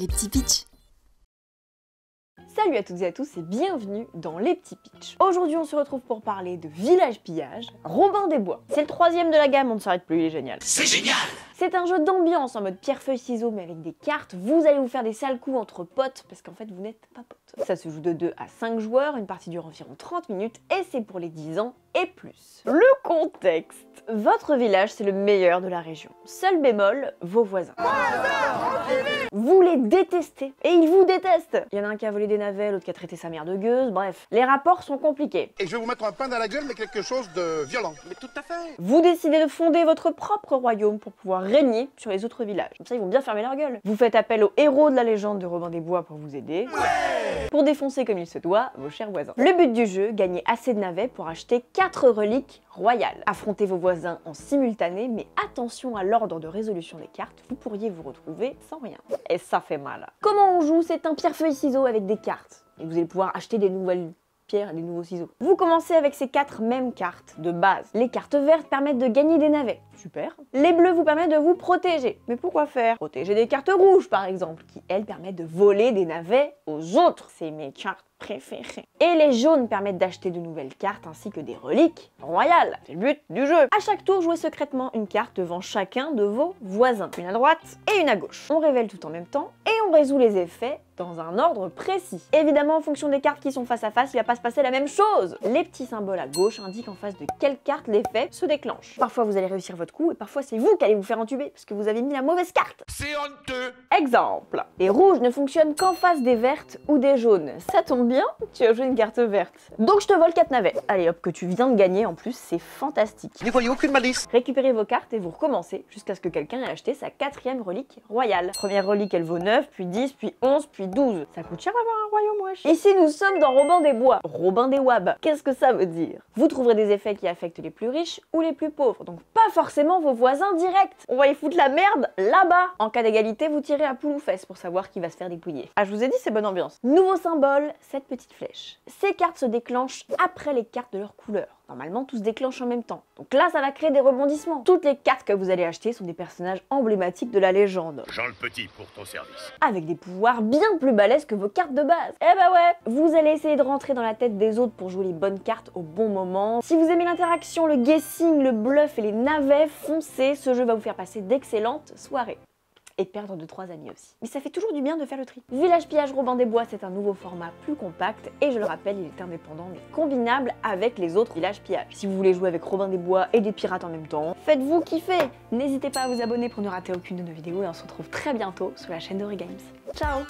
les petits pitchs. Salut à toutes et à tous et bienvenue dans les petits pitchs. Aujourd'hui on se retrouve pour parler de Village Pillage, Robin des Bois. C'est le troisième de la gamme, on ne s'arrête plus, il est génial. C'est génial! C'est un jeu d'ambiance en mode pierre-feuille-ciseaux mais avec des cartes. Vous allez vous faire des sales coups entre potes parce qu'en fait vous n'êtes pas potes. Ça se joue de 2 à 5 joueurs, une partie dure environ 30 minutes et c'est pour les 10 ans et plus. Le contexte. Votre village c'est le meilleur de la région. Seul bémol, vos voisins. Vous les détestez et ils vous détestent. Il y en a un qui a volé des navets, l'autre qui a traité sa mère de gueuse, bref. Les rapports sont compliqués. Et je vais vous mettre un pain dans la gueule mais quelque chose de violent. Mais tout à fait. Vous décidez de fonder votre propre royaume pour pouvoir régner sur les autres villages. Comme ça, ils vont bien fermer leur gueule. Vous faites appel aux héros de la légende de Robin des Bois pour vous aider. Ouais, pour défoncer comme il se doit vos chers voisins. Le but du jeu, gagner assez de navets pour acheter 4 reliques royales. Affrontez vos voisins en simultané, mais attention à l'ordre de résolution des cartes, vous pourriez vous retrouver sans rien. Et ça fait mal. Comment on joue? C'est un pierre-feuille-ciseaux avec des cartes. Et vous allez pouvoir acheter des nouvelles pierres et des nouveaux ciseaux. Vous commencez avec ces 4 mêmes cartes de base. Les cartes vertes permettent de gagner des navets. Super. Les bleus vous permettent de vous protéger. Mais pourquoi faire? Protéger des cartes rouges par exemple, qui elles permettent de voler des navets aux autres. C'est mes cartes préférées. Et les jaunes permettent d'acheter de nouvelles cartes ainsi que des reliques royales. C'est le but du jeu. À chaque tour, jouez secrètement une carte devant chacun de vos voisins. Une à droite et une à gauche. On révèle tout en même temps et on résout les effets dans un ordre précis. Évidemment, en fonction des cartes qui sont face à face, il va pas se passer la même chose. Les petits symboles à gauche indiquent en face de quelle carte l'effet se déclenche. Parfois, vous allez réussir votre coup et parfois, c'est vous qui allez vous faire entuber parce que vous avez mis la mauvaise carte. C'est honteux. Exemple. Les rouges ne fonctionnent qu'en face des vertes ou des jaunes. Ça tombe bien, tu as joué une carte verte. Donc je te vole 4 navets. Allez hop, que tu viens de gagner en plus, c'est fantastique. N'y voyez aucune malice. Récupérez vos cartes et vous recommencez jusqu'à ce que quelqu'un ait acheté sa 4e relique royale. Première relique, elle vaut 9, puis 10, puis 11, puis 12. Ça coûte cher d'avoir un royaume, wesh. Ici, nous sommes dans Robin des Bois. Robin des Wab. Qu'est-ce que ça veut dire? Vous trouverez des effets qui affectent les plus riches ou les plus pauvres. Donc pas forcément vos voisins directs. On va y foutre la merde là-bas. En cas d'égalité, vous tirez à poule ou fesses pour savoir qui va se faire dépouiller. Ah, je vous ai dit, c'est bonne ambiance. Nouveau symbole, cette petite flèche. Ces cartes se déclenchent après les cartes de leur couleur. Normalement, tout se déclenche en même temps. Donc là, ça va créer des rebondissements. Toutes les cartes que vous allez acheter sont des personnages emblématiques de la légende. Jean le Petit pour ton service. Avec des pouvoirs bien plus balèzes que vos cartes de base. Eh bah ouais, vous allez essayer de rentrer dans la tête des autres pour jouer les bonnes cartes au bon moment. Si vous aimez l'interaction, le guessing, le bluff et les navets, foncez, ce jeu va vous faire passer d'excellentes soirées. Et perdre 2-3 amis aussi. Mais ça fait toujours du bien de faire le tri. Village Pillage Robin des Bois, c'est un nouveau format plus compact et je le rappelle, il est indépendant mais combinable avec les autres Village Pillage. Si vous voulez jouer avec Robin des Bois et des pirates en même temps, faites-vous kiffer. N'hésitez pas à vous abonner pour ne rater aucune de nos vidéos et on se retrouve très bientôt sur la chaîne d'Origames. Ciao!